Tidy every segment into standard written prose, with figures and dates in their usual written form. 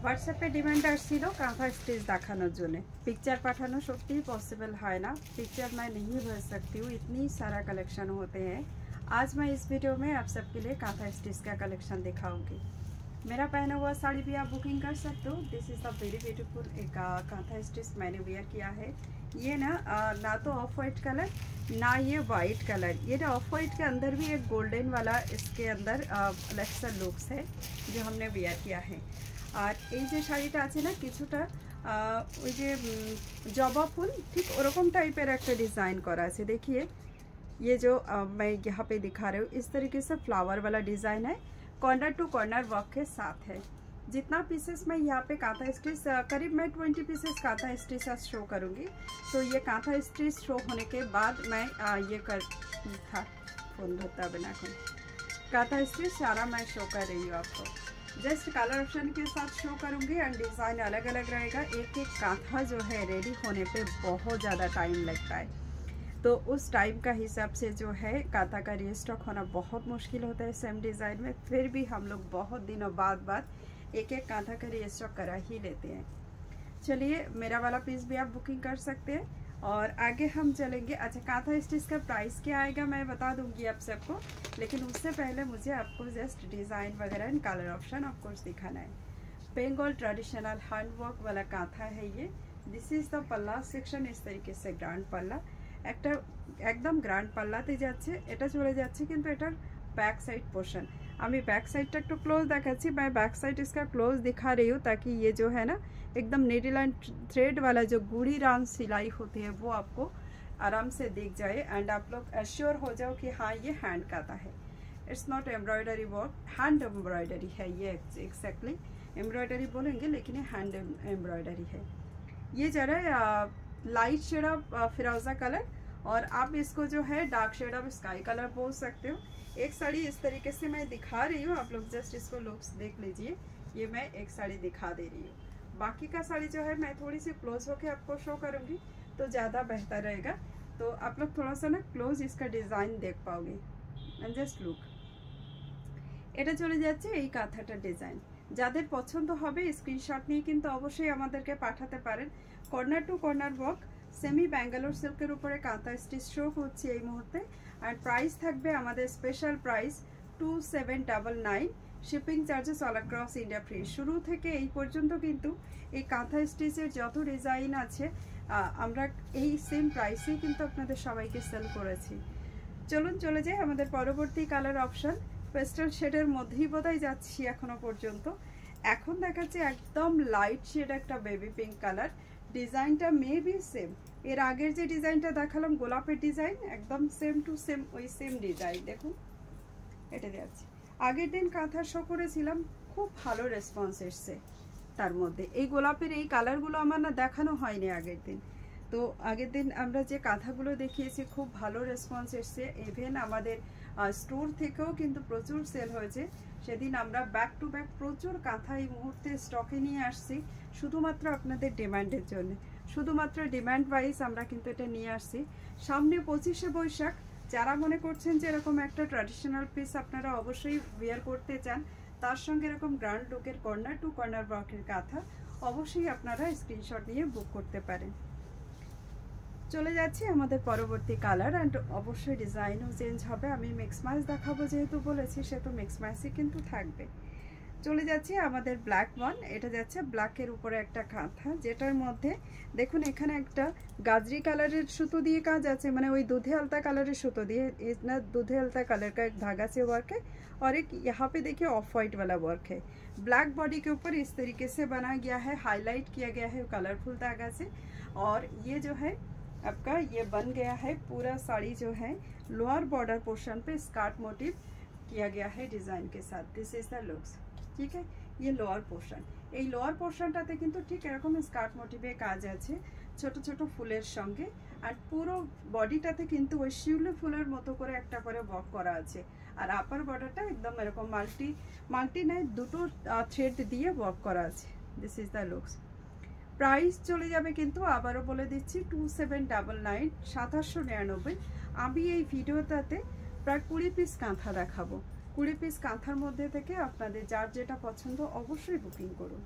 হোয়াটসঅ্যাপে ডিমান্ড আসছিল कांथा स्टिच দেখানোর জন্য पिक्चर पाठाना सত্যি पॉसिबल है ना पिक्चर मैं नहीं भेज सकती हूँ इतनी सारा कलेक्शन होते हैं। आज मैं इस वीडियो में आप सबके लिए कांथा स्टिच का कलेक्शन दिखाऊंगी। मेरा पहना हुआ साड़ी भी आप बुकिंग कर सकते हो। This is the very beautiful एक कांथा स्टिच मैंने वेयर किया है। ये ना तो ऑफ वाइट कलर ना ये वाइट कलर, ये ना ऑफ वाइट के अंदर भी एक गोल्डन वाला इसके अंदर लेक्सर लुक्स है जो हमने वेयर किया है। और ये शाड़ीटा आछे ना किछुटा ওই যে জবা ফুল ঠিক ওরকম টাইপের একটা डिज़ाइन करा है। देखिए ये जो मैं यहाँ पे दिखा रही हूँ इस तरीके से फ्लावर वाला डिज़ाइन है, कॉर्नर टू कॉर्नर वर्क के साथ है। जितना पीसेस मैं यहाँ पे कांथा स्टिच करीब मैं 20 पीसेस कांथा स्टिच शो करूँगी। तो ये कांथा स्टिच शो होने के बाद मैं ये कर फोन धोता बना कांथा स्टिच सारा मैं शो कर रही हूँ आपको। जस्ट कलर ऑप्शन के साथ शो करूँगी एंड डिज़ाइन अलग अलग रहेगा। एक एक कांथा जो है रेडी होने पे बहुत ज़्यादा टाइम लगता है, तो उस टाइम का हिसाब से जो है कांथा का रीस्टॉक होना बहुत मुश्किल होता है सेम डिज़ाइन में। फिर भी हम लोग बहुत दिनों बाद एक एक कांथा का रीस्टॉक करा ही लेते हैं। चलिए मेरा वाला पीस भी आप बुकिंग कर सकते हैं और आगे हम चलेंगे। अच्छा कांथा स्टिच का प्राइस क्या आएगा मैं बता दूंगी आप सबको, लेकिन उससे पहले मुझे आपको जस्ट डिज़ाइन वगैरह एंड कलर ऑप्शन ऑफकोर्स दिखाना है। बेंगल ट्रेडिशनल हैंड वर्क वाला कांथा है ये। दिस इज़ द पल्ला सेक्शन, इस तरीके से ग्रांड पल्ला একটা একদম গ্র্যান্ড পাল্লাতে যাচ্ছে। এটা চলে যাচ্ছে কিন্তু এটার बैक साइड पोर्शन। আমি बैक साइडটা একটু ক্লোজ দেখাচ্ছি। मैं बैक साइड इसका क्लोज दिखा रही हूँ ताकि ये जो है ना एकदम नीडल एंड थ्रेड वाला जो गुड़ी रान सिलाई होती है वो आपको आराम से दिख जाए एंड आप लोग एश्योर हो जाओ कि हाँ ये हैंड कांथा है। It's not embroidery work, hand embroidery है ये। एग्जैक्टली एम्ब्रॉयडरी बोलेंगे लेकिन ये हैंड एम्ब्रॉयडरी है। ये जरा लाइट शेड ऑफ फिरोज़ा कलर और आप इसको जो है dark shade of sky colour बोल सकते हो। एक साड़ी इस तरीके से मैं दिखा रही हूँ, आप लोग जस्ट इसको लुक्स देख लीजिए। ये मैं एक साड़ी दिखा दे रही हूँ, बाकी का साड़ी जो है मैं थोड़ी सी क्लोज होके आपको शो करूँगी तो ज़्यादा बेहतर रहेगा। तो आप लोग थोड़ा सा ना क्लोज इसका डिज़ाइन देख पाओगे एंड जस्ट लुक। এটা চলে যাচ্ছে এই কাঁথাটার ডিজাইন। যাদের পছন্দ হবে স্ক্রিনশট নিয়ে কিন্তু অবশ্যই আমাদেরকে পাঠাতে পারেন। Corner to corner work semi Bangalore সিল্কের উপরে কাঁথা স্টিচ শো হচ্ছে এই মুহূর্তে। আর প্রাইস থাকবে আমাদের special price 2799। Shipping charges all across India free. শুরু থেকে এই পর্যন্ত কিন্তু এই কাঁথা স্টিচের যত ডিজাইন আছে আমরা এই সেম প্রাইসেই কিন্তু আপনাদের সবাইকে সেল করেছি। চলুন চলে যাই আমাদের পরবর্তী কালার অপশন। পেস্টাল শেডের মধ্যেই বোধহয় যাচ্ছি এখনো পর্যন্ত। এখন দেখাচ্ছে একদম লাইট শেড একটা বেবি পিঙ্ক কালার। ডিজাইনটা মেবি সেম, এর আগের যে ডিজাইনটা দেখালাম গোলাপের ডিজাইন একদম সেম টু সেম ওই সেম ডিজাইন। দেখুন এটা যাচ্ছে। আগের দিন কাঁথা শো করেছিলাম, খুব ভালো রেসপন্স এসছে। তার মধ্যে এই গোলাপের এই কালারগুলো আমার না দেখানো হয়নি আগের দিন। তো আগের দিন আমরা যে কাঁথাগুলো দেখিয়েছি খুব ভালো রেসপন্স এসছে। ইভেন আমাদের স্টোর থেকেও কিন্তু প্রচুর সেল হয়েছে। সেদিন আমরা ব্যাক টু ব্যাক প্রচুর কাঁথা এই মুহূর্তে স্টকে নিয়ে আসছি শুধুমাত্র আপনাদের ডিমান্ডের জন্য। শুধুমাত্র ডিমান্ড ওয়াইজ আমরা কিন্তু এটা নিয়ে আসছি। সামনে 25শে বৈশাখ, যারা মনে করছেন যে এরকম একটা ট্র্যাডিশনাল পিস আপনারা অবশ্যই ওয়্যার করতে চান, তার সঙ্গে এরকম গ্র্যান্ড লুকের কর্নার টু কর্নার ওয়ার্কের কাঁথা অবশ্যই আপনারা স্ক্রিনশট নিয়ে বুক করতে পারেন। চলে যাচ্ছি আমাদের পরবর্তী কালার অ্যান্ড অবশ্যই ডিজাইনও চেঞ্জ হবে। আমি মিক্স ম্যাচ দেখাবো যেহেতু বলেছি, সে তো মিক্স ম্যাচই কিন্তু থাকবে। চলে যাচ্ছি আমাদের ব্ল্যাক ওয়ান। এটা যাচ্ছে ব্ল্যাকের উপরে একটা কাঁথা, যেটার মধ্যে দেখুন এখানে একটা गाजरी कलर सुतो दिए काज আছে, মানে ওই দুধে हल्ता कलर सुतो दिए, इतना दूधे हल्ता कलर का एक धागा से वर्क है और एक यहाँ पे देखिए ऑफ वाइट वाला वर्क है। ब्लैक बॉडी के ऊपर इस तरीके से बना गया है, हाईलाइट किया गया है कलरफुल धागा से। और ये जो है आपका ये बन गया है पूरा साड़ी जो है लोअर बॉर्डर पोर्शन पे स्कार्ट मोटिव किया गया है डिजाइन के साथ। दिस इज द लुक्स, ठीक है। ये लोअर पोर्शन, এই লোয়ার পোর্শনটাতে কিন্তু ঠিক এরকম স্কার্ট মোটিভে কাজ আছে ছোট ছোট ফুলের সঙ্গে, আর পুরো বডিটাতে কিন্তু ওই শিউলি ফুলের মতো করে একটা করে ওয়ার্ক করা আছে। আর আপার বর্ডারটা একদম এরকম মাল্টি নাই দুটো থ্রেড দিয়ে ওয়ার্ক করা আছে। This is the looks. Price চলে যাবে কিন্তু আবারও বলে দিচ্ছি 2799 2799। আমি এই ভিডিওটাতে প্রায় 20 পিস কাঁথা দেখাবো। 20 পিস কাঁথার মধ্যে থেকে আপনাদের যার যেটা পছন্দ অবশ্যই বুকিং করুন।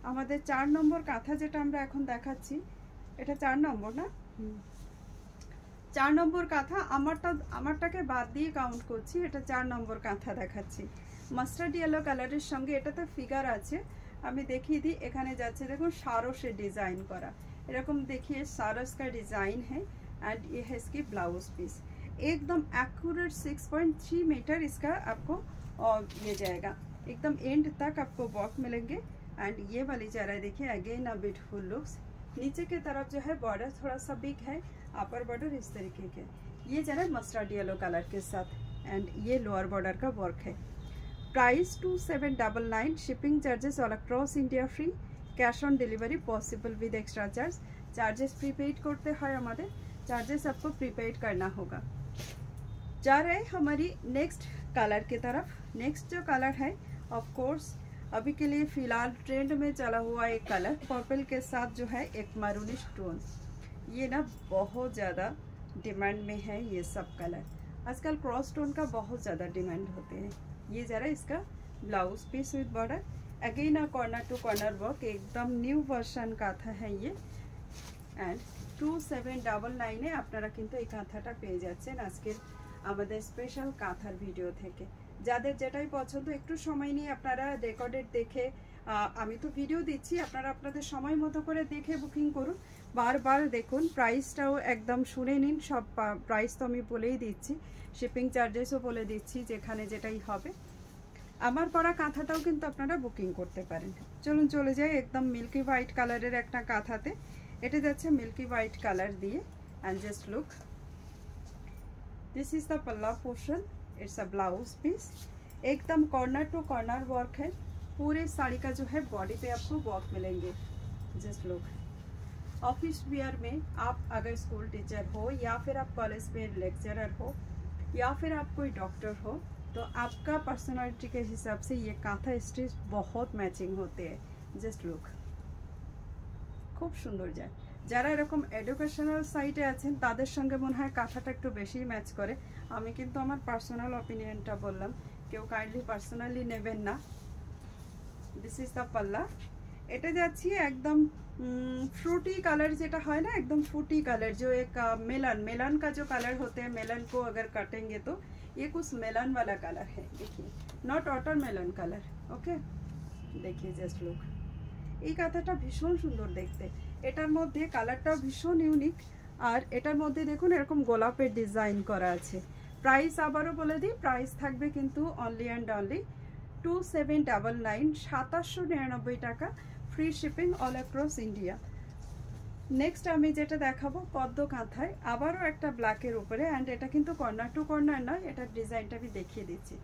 আমাদের 4 নম্বর কাঁথা যেটা আমরা এখন দেখাচ্ছি, এটা 4 নম্বর না, 4 নম্বর কাঁথা। আমারটাকে বাদ দিয়ে কাউন্ট করছি, এটা 4 নম্বর কাঁথা দেখাচ্ছি। মাস্টার্ড ইয়েলো কালারের সঙ্গে এটাতে ফিগার আছে, আমি দেখিয়ে দিই। এখানে যাচ্ছে দেখুন सारों डिजाइन करा, এরকম देखिए सारस का डिजाइन है एंड ये है इसकी ब्लाउज पीस। एकदम एक्यूरेट 6.3 मीटर इसका आपको ये जाएगा, एकदम एंड तक आपको वर्क मिलेंगे। एंड ये वाली जा रहा है, देखिए अगेन अ ब्यूटीफुल लुक्स। नीचे की तरफ जो है बॉर्डर थोड़ा सा बिग है, अपर बॉर्डर इस तरीके के, ये जा रहा है मस्टर्ड येलो कलर के साथ। एंड ये लोअर बॉर्डर का वर्क है। Price 2799, shipping charges all across India free, cash on delivery possible with extra charge. Charges prepaid करते हैं, हमारे चार्जेस आपको प्रीपेड करना होगा। जा रहे हैं हमारी नेक्स्ट कलर की तरफ। नेक्स्ट जो कलर है ऑफ कोर्स अभी के लिए फ़िलहाल ट्रेंड में चला हुआ एक कलर, पर्पल के साथ जो है एक मैरूनिश टोन। ये ना बहुत ज़्यादा डिमांड में है ये सब कलर, आजकल क्रॉस टोन का बहुत ज़्यादा डिमांड होते हैं। ये ज़रा इसका blouse piece with border, again a corner to corner work, एकदम न्यू वर्जन काँथा है ये। एंड 2799 আপনারা কিন্তু এই কাঁথাটা পেয়ে যাচ্ছেন আজকের আমাদের স্পেশাল কাঁথার ভিডিও থেকে। যাদের যেটাই পছন্দ একটু সময় নিয়ে আপনারা রেকর্ডেড দেখে, আমি তো ভিডিও দিচ্ছি, আপনারা আপনাদের সময় মতো করে দেখে বুকিং করুন, বারবার দেখুন। প্রাইসটাও একদম শুনে নিন, সব প্রাইস তো আমি বলেই দিচ্ছি, শিপিং চার্জেসও বলে দিচ্ছি যেখানে যেটাই হবে। আমার পরা কাঁথাটাও কিন্তু আপনারা বুকিং করতে পারেন। চলুন চলে যাই একদম মিল্কি হোয়াইট কালারের একটা কাঁথাতে। এটা যাচ্ছে মিল্কি হোয়াইট কালার দিয়ে। And just look, this is the palla portion, it's a blouse piece, एकदम कॉर्नर टू कॉर्नर वर्क है। पूरे साड़ी का जो है बॉडी पे आपको वर्क मिलेंगे। जस्ट लुक, ऑफिस वेयर में आप अगर स्कूल टीचर हो या फिर आप कॉलेज में लेक्चरर हो या फिर आप कोई डॉक्टर हो, तो आपका पर्सनालिटी के हिसाब से ये कांथा स्टिच बहुत मैचिंग होते हैं। जस्ट लुक, खूब सुंदर যায়। যারা এরকম এডুকেশনাল সাইটে আছেন তাদের সঙ্গে মনে হয় কাঁথাটা একটু বেশি ম্যাচ করে। আমি কিন্তু আমার পার্সোনাল অপিনিয়নটা বললাম, কেউ কাইন্ডলি পার্সোনালি নেবেন না। দিস ইজ দ্য পাল্লা। এটা যাচ্ছি একদম फ्रूटी कलर যেটা হয় না, एकदम फ्रूटी कलर, जो एक मेलन का जो कलर होते हैं, मेलन को अगर काटेंगे तो ये कुछ मेलन वाला कलर है। देखिए, नॉट वाटरमेलन कलर। ओके, देखिए जस्ट लुक, এই কাঁথাটা ভীষণ সুন্দর দেখতে। এটার মধ্যে কালারটাও ভীষণ ইউনিক, আর এটার মধ্যে দেখুন এরকম গোলাপের ডিজাইন করা আছে। প্রাইস আবারও বলে দিই, প্রাইস থাকবে কিন্তু অনলি অ্যান্ড অনলি 2799, 2799 টাকা, free shipping all across India. Next আমি যেটা দেখাবো পদ্ম কাঁথায়, আবারও একটা ব্ল্যাকের উপরে। অ্যান্ড এটা কিন্তু কর্নার টু কর্নার নয়, এটার ডিজাইনটা আমি দেখিয়ে দিচ্ছি।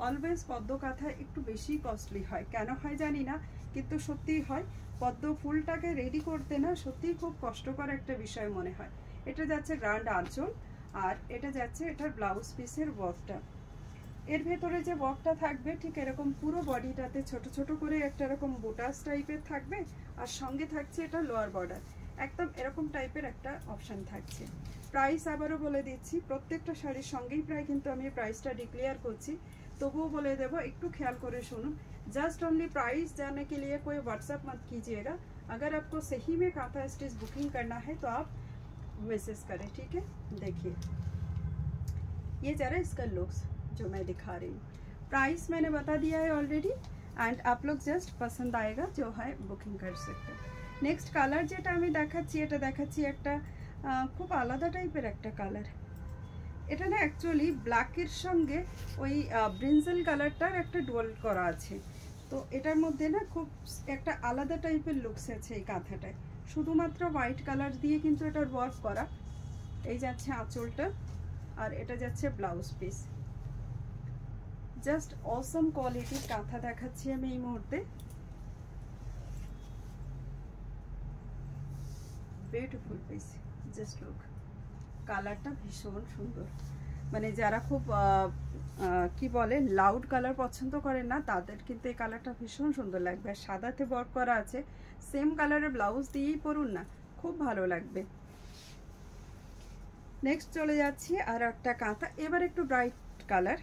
অলওয়েজ পদ্ম কাঁথা একটু বেশি কস্টলি হয়, কেন হয় জানি না, কিন্তু সত্যিই হয়। পদ্ম ফুলটাকে রেডি করতে না সত্যিই খুব কষ্টকর একটা বিষয় মনে হয়। এটা যাচ্ছে গ্র্যান্ড আঁচল, আর এটা যাচ্ছে এটার ব্লাউজ পিসের ওয়ার্কটা। এর ভেতরে যে ওয়ার্কটা থাকবে ঠিক এরকম পুরো বডিটাতে ছোট ছোট করে একটা এরকম বুটাস টাইপের থাকবে, আর সঙ্গে থাকছে এটা লোয়ার বর্ডার, একদম এরকম টাইপের একটা অপশান থাকছে। প্রাইস আবারও বলে দিচ্ছি, প্রত্যেকটা শাড়ির সঙ্গেই প্রায় কিন্তু আমি প্রাইসটা ডিক্লেয়ার করছি, তবুও বলে দেবো, একটু খেয়াল করে শুনুন। जस्ट ओनली प्राइस जानने के लिए कोई व्हाट्सएप मत कीजिएगा। अगर आपको सही में कांथा स्टिच बुकिंग करना है तो आप मैसेज करें, ठीक है। देखिए ये जरा इसका लुक्स जो मैं दिखा रही हूँ, प्राइस मैंने बता दिया है ऑलरेडी। एंड आप लोग जस्ट पसंद आएगा जो है बुकिंग कर सकते हो। नेक्स्ट कलर যেটা আমি দেখাচ্ছি, এটা দেখাচ্ছি একটা খুব আলাদা টাইপের একটা কালার। এটা না অ্যাকচুয়ালি ব্ল্যাকের সঙ্গে ওই ব্রিঞ্জল কালারটার একটা ডুয়াল করা আছে, তো এটার মধ্যে না খুব একটা আলাদা টাইপের লুকস আছে এই কাঁথাটায়। শুধুমাত্র হোয়াইট কালার দিয়ে কিন্তু এটার ওয়ার্ক করা। এই যাচ্ছে আঁচলটা, আর এটা যাচ্ছে ব্লাউজ পিস। জাস্ট অসম কোয়ালিটির কাঁথা দেখাচ্ছি আমি এই মুহূর্তে। বিউটিফুল পিস, জাস্ট লুক, কালারটা ভীষণ সুন্দর। মানে যারা খুব কি বলে লাউড কালার পছন্দ করেন না, তাদের কিন্তু এই কালারটা ভীষণ সুন্দর লাগবে। আর সাদাতে ওয়ার্ক করা আছে, সেম কালারের ব্লাউজ দিয়েই পরুন না, খুব ভালো লাগবে। নেক্সট চলে যাচ্ছি আর একটা কাঁথা, এবার একটু bright colour,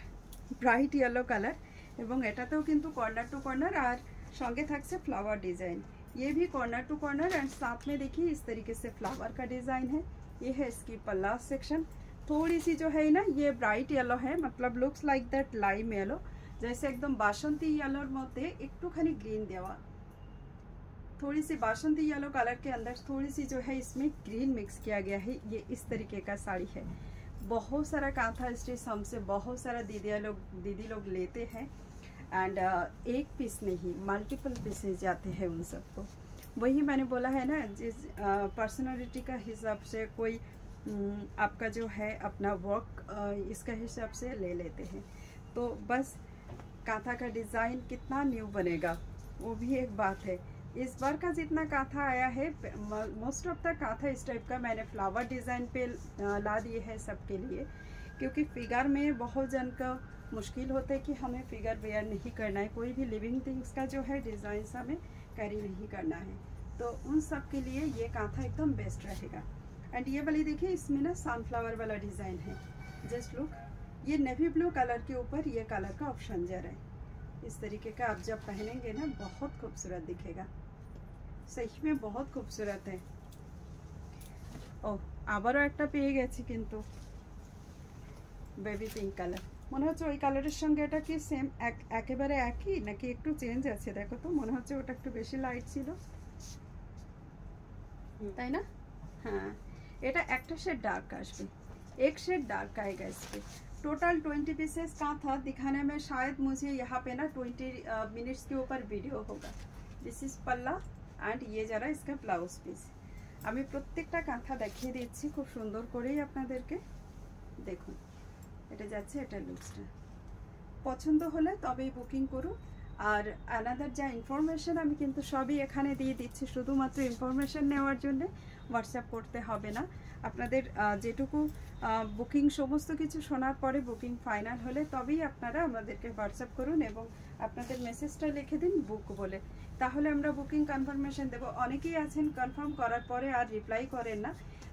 bright yellow colour, এবং এটাতেও কিন্তু কর্নার টু কর্নার, আর সঙ্গে থাকছে ফ্লাওয়ার ডিজাইন। ये भी कॉर्नर टू कॉर्नर एंड साथ में देखिए इस तरीके से फ्लावर का डिजाइन है। ये है इसकी पल्ला सेक्शन। थोड़ी सी जो है ना ये ब्राइट येलो है, मतलब looks like that lime yellow, जैसे एकदम बासंती येलोर मध्य एकटूखानी ग्रीन देवा, थोड़ी सी बासंती येलो कलर के अंदर थोड़ी सी जो है इसमें ग्रीन मिक्स किया गया है। ये इस तरीके का साड़ी है। बहुत सारा कांथा स्टिच हमसे बहुत सारा दीदी लोग लेते हैं एंड एक पीस नहीं मल्टीपल पीसेस जाते हैं उन सबको। वही मैंने बोला है ना, जिस पर्सनालिटी का हिसाब से कोई आपका जो है अपना वर्क इसका हिसाब से ले लेते हैं। तो बस कांथा का डिज़ाइन कितना न्यू बनेगा वो भी एक बात है। इस बार का जितना कांथा आया है मोस्ट ऑफ द कांथा इस टाइप का मैंने फ्लावर डिज़ाइन पे ला दिए है सबके लिए, क्योंकि फिगर में बहुत जन का मुश्किल होता है कि हमें फिगर वेयर नहीं करना है, कोई भी लिविंग थिंग्स का जो है डिज़ाइन हमें कैरी नहीं करना है, तो उन सब के लिए ये कांथा एकदम बेस्ट रहेगा। एंड ये वाली देखिए इसमें ना सनफ्लावर वाला डिज़ाइन है। जस्ट लुक, ये नेवी ब्लू कलर के ऊपर ये कलर का ऑप्शन जा रहा है। इस तरीके का आप जब पहनेंगे ना बहुत खूबसूरत दिखेगा, सही में बहुत खूबसूरत है। ओ आबारो एकटा पेये गेছি किन्तु बेबी पिंक कलर, মনে হচ্ছে ওই কালারের সঙ্গে এটা কি সেম একেবারে একই নাকি একটু চেঞ্জ আছে? দেখো তো, মনে হচ্ছে ওটা একটু বেশি লাইট ছিল, তাই না? हाँ, এটা একটা शेड डार्क আসবে, एक शेड डार्क आएगा इस पे। टोटल 20 पीसेस का था दिखाने में, शायद मुझे यहाँ पे ना 20 मिनट्स के ऊपर वीडियो होगा। दिस इज पल्ला एंड ये जरा इसका ब्लाउज पीस। আমি প্রত্যেকটা কাঁথা দেখিয়ে দিচ্ছি খুব সুন্দর করেই আপনাদেরকে। দেখুন এটা যাচ্ছে, এটা লুকসটা পছন্দ হলে তবেই বুকিং করুন। আর আলাদা যা ইনফরমেশন আমি কিন্তু সবই এখানে দিয়ে দিচ্ছি, শুধুমাত্র ইনফরমেশন নেওয়ার জন্য হোয়াটসঅ্যাপ করতে হবে না। আপনাদের যেটুকু বুকিং সমস্ত কিছু শোনার পরে বুকিং ফাইনাল হলে তবেই আপনারা আমাদেরকে হোয়াটসঅ্যাপ করুন এবং আপনাদের মেসেজটা লিখে দিন বুক বলে, তাহলে আমরা বুকিং কনফার্মেশন দেব। অনেকেই আছেন কনফার্ম করার পরে আর রিপ্লাই করেন না,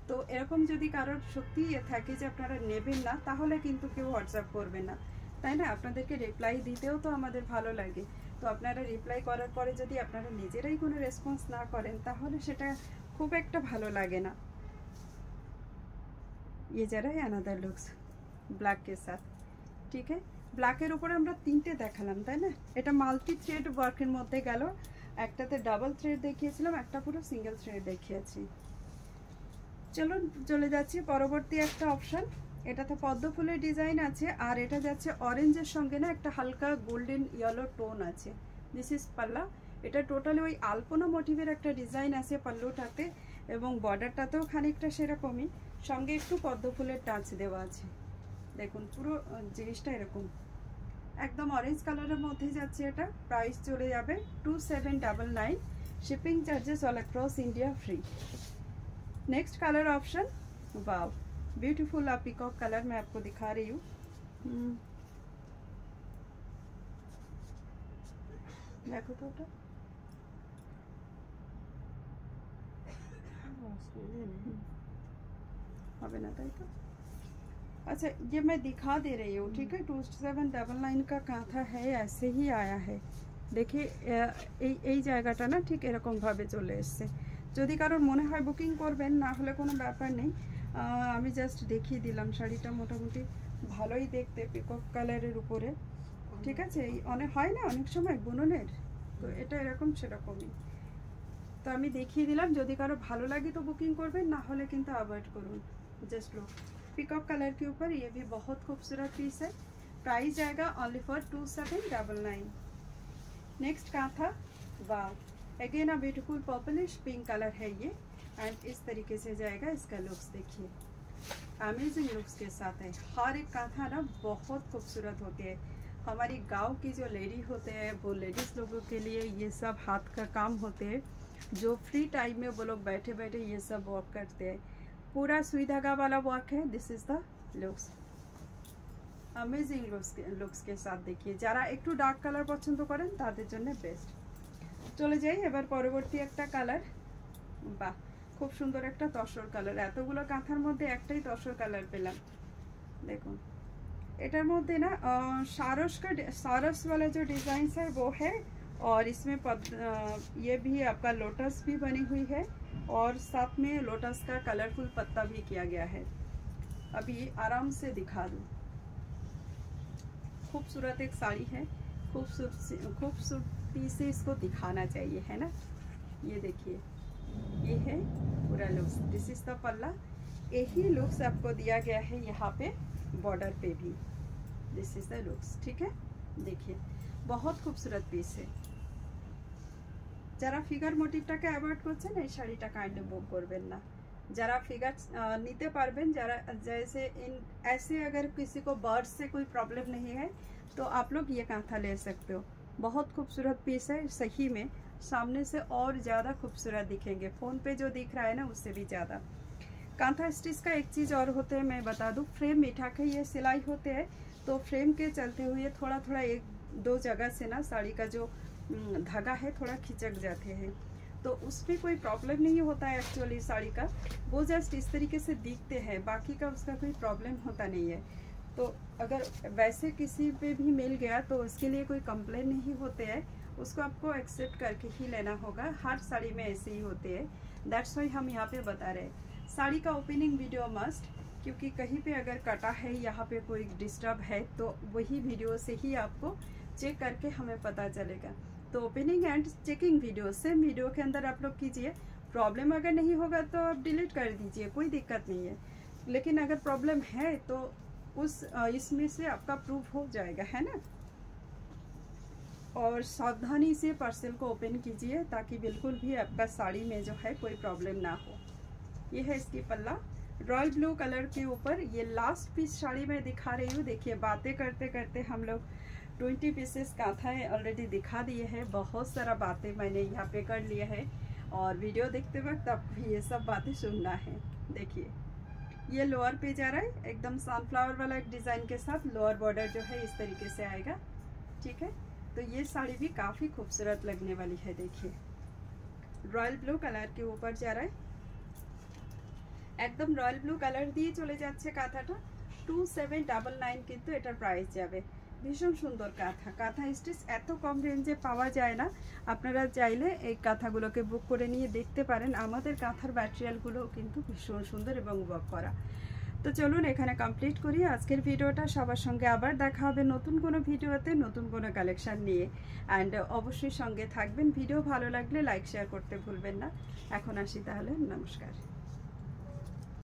তো এরকম যদি কারোর সত্যি থাকে যে আপনারা নেবেন না তাহলে কিন্তু কেউ হোয়াটসঅ্যাপ করবেন না, তাই না? আপনাদেরকে রিপ্লাই দিতেও তো আমাদের ভালো লাগে, তো আপনারা রিপ্লাই করার পরে যদি আপনারা নিজেরাই কোনো রেসপন্স না করেন তাহলে সেটা খুব একটা ভালো লাগে না। ये जरा है अनदर लुक्स ब्लैक के साथ, ठीक है? ব্ল্যাকের উপরে আমরা তিনটে দেখালাম, তাই না? এটা মাল্টি থ্রেড ওয়ার্কের মধ্যে গেল, একটাতে ডাবল থ্রেড দেখিয়েছিলাম, একটা পুরো সিঙ্গেল থ্রেড দেখিয়েছি। চলুন চলে যাচ্ছি পরবর্তী একটা অপশন। এটাতে পদ্ম ফুলের ডিজাইন আছে আর এটা যাচ্ছে অরেঞ্জের সঙ্গে না একটা হালকা গোল্ডেন ইয়েলো টোন আছে। দিস ইজ পাল্লা। এটা টোটালি ওই আলপনা মোটিভের একটা ডিজাইন আছে পাল্লুটাতে এবং বর্ডারটাতেও খানিকটা সেরকমই, সঙ্গে একটু পদ্ম ফুলের টাচ দেওয়া আছে। দেখুন পুরো জিনিসটা এরকম একদম অরেঞ্জ কালারের মধ্যে যাচ্ছে। এটা প্রাইস চলে যাবে 2799, shipping charges all across India free. Next colour option, wow beautiful peacock colour मैं आपको दिखा रही हूँ। देखो तो হবে না তাই তো? अच्छा ये मैं दिखा दे रही हूँ, ठीक है? 2799 का कांथा है, ऐसे ही आया है। देखिए এই জায়গাটা না ঠিক এরকম ভাবে চলে এসেছে। যদি কারোর মনে হয় বুকিং করবেন, না হলে কোনো ব্যাপার নেই। আমি জাস্ট দেখিয়ে দিলাম। শাড়িটা মোটামুটি ভালোই দেখতে, পিকক কালারের উপরে, ঠিক আছে? এই অনেক হয় না অনেক সময় বুননের, তো এটা এরকম সেরকমই। তো আমি দেখিয়ে দিলাম, যদি কারো ভালো লাগে তো বুকিং করবেন, না হলে কিন্তু অ্যাভয়েড করুন। जस्ट लो पिकॉक कलर के ऊपर ये भी बहुत खूबसूरत पीस है। प्राइस जाएगा only for 2799। Next kantha, wow again a beautiful purplish pink colour है ये एंड इस तरीके से जाएगा। इसका लुक्स देखिए, अमेजिंग लुक्स के साथ है। हर एक कांथा ना बहुत खूबसूरत होती है। हमारी गांव की जो लेडी होते हैं वो लेडीज़ लोगों के लिए ये सब हाथ का काम होते हैं, जो फ्री टाइम में वो लोग बैठे बैठे ये सब वर्क करते हैं। पूरा सुई धागा वाला वर्क है। This is the looks, amazing looks के साथ देखिए। যারা একটু ডার্ক কালার পছন্দ করেন তাদের জন্য বেস্ট। চলে যাই এবার পরবর্তী একটা কালার। বাহ খুব সুন্দর একটা তসর কালার। এতগুলো কাঁথার মধ্যে একটাই তসর কালার পেলাম। দেখুন এটার মধ্যে না सारस वाला जो डिजाइन है वो है और इसमें ये भी आपका लोटस भी बनी हुई है और साथ में लोटस का कलरफुल पत्ता भी किया गया है। अभी आराम से दिखा दूँ। खूबसूरत एक साड़ी है, खूबसूरती से इसको दिखाना चाहिए, है ना। ये देखिए, ये है पूरा लुक्स। दिस इज द पल्ला। यही लुक्स आपको दिया गया है यहाँ पे बॉर्डर पे भी। दिस इज द लुक्स, ठीक है। देखिए बहुत खूबसूरत पिस है। যারা ফিগার মোটিভটাকে অ্যাভয়েড করছেন এই শাড়িটা কাইন্ডলি বুক করবেন না। जरा फिगर नीते पारबेन, जरा जैसे इन ऐसे अगर किसी को बर्ड से कोई प्रॉब्लम नहीं है तो आप लोग ये कांथा ले सकते हो। बहुत खूबसूरत पीस है, सही में सामने से और ज़्यादा खूबसूरत दिखेंगे, फ़ोन पे जो दिख रहा है ना उससे भी ज़्यादा। कांथा स्टिच का एक चीज़ और होते हैं, मैं बता दूँ, फ्रेम मीठा के ये सिलाई होते हैं तो फ्रेम के चलते हुए थोड़ा थोड़ा एक दो जगह से ना साड़ी का जो धागा है थोड़ा खिंचक जाते हैं, तो उसमें कोई प्रॉब्लम नहीं होता है। एक्चुअली साड़ी का वो जस्ट इस तरीके से दिखते हैं, बाकी का उसका कोई प्रॉब्लम होता नहीं है। तो अगर वैसे किसी पे भी मिल गया तो उसके लिए कोई कंप्लेन नहीं होते हैं, उसको आपको एक्सेप्ट करके ही लेना होगा। हर साड़ी में ऐसे ही होते हैं, दैट्स वाई हम यहाँ पे बता रहे हैं। साड़ी का ओपनिंग वीडियो मस्ट, क्योंकि कहीं पे अगर कटा है, यहाँ पे कोई डिस्टर्ब है तो वही वीडियो से ही आपको चेक करके हमें पता चलेगा। तो opening and checking video same video के अंदर आप लोग कीजिए। प्रॉब्लम अगर नहीं होगा तो आप डिलीट कर दीजिए, कोई दिक्कत नहीं है। लेकिन अगर प्रॉब्लम है तो उस इसमें से आपका प्रूफ हो जाएगा, है ना। और सावधानी से पार्सल को ओपन कीजिए ताकि बिल्कुल भी आपका साड़ी में जो है कोई प्रॉब्लम ना हो। ये है इसकी पल्ला, रॉयल ब्लू कलर के ऊपर। ये लास्ट पीस साड़ी में दिखा रही हूँ। देखिए बातें करते करते हम लोग 20 पीसेस कांथाएँ ऑलरेडी दिखा दिए हैं। बहुत सारा बातें मैंने यहाँ पे कर लिया है और वीडियो देखते वक्त आपको ये सब बातें सुनना है। देखिए ये लोअर पे जा रहा है, एकदम सनफ्लावर वाला एक डिज़ाइन के साथ लोअर बॉर्डर जो है इस तरीके से आएगा, ठीक है। तो ये साड़ी भी काफ़ी खूबसूरत लगने वाली है। देखिए रॉयल ब्लू कलर के ऊपर जा रहा है, একদম রয়্যাল ব্লু কালার দিয়ে চলে যাচ্ছে কাঁথাটা। 2799 কিন্তু এটার প্রাইস যাবে। ভীষণ সুন্দর কাঁথা, কাঁথা স্টিচ এত কম রেঞ্জে পাওয়া যায় না। আপনারা চাইলে এই কাঁথাগুলোকে বুক করে নিয়ে দেখতে পারেন। আমাদের কাঁথার ম্যাটেরিয়ালগুলো কিন্তু ভীষণ সুন্দর এবং ওয়ার্ক করা। তো চলুন এখানে কমপ্লিট করি আজকের ভিডিওটা। সবার সঙ্গে আবার দেখা হবে নতুন কোনো ভিডিওতে, নতুন কোনো কালেকশন নিয়ে। অ্যান্ড অবশ্যই সঙ্গে থাকবেন। ভিডিও ভালো লাগলে লাইক শেয়ার করতে ভুলবেন না। এখন আসি তাহলে, নমস্কার।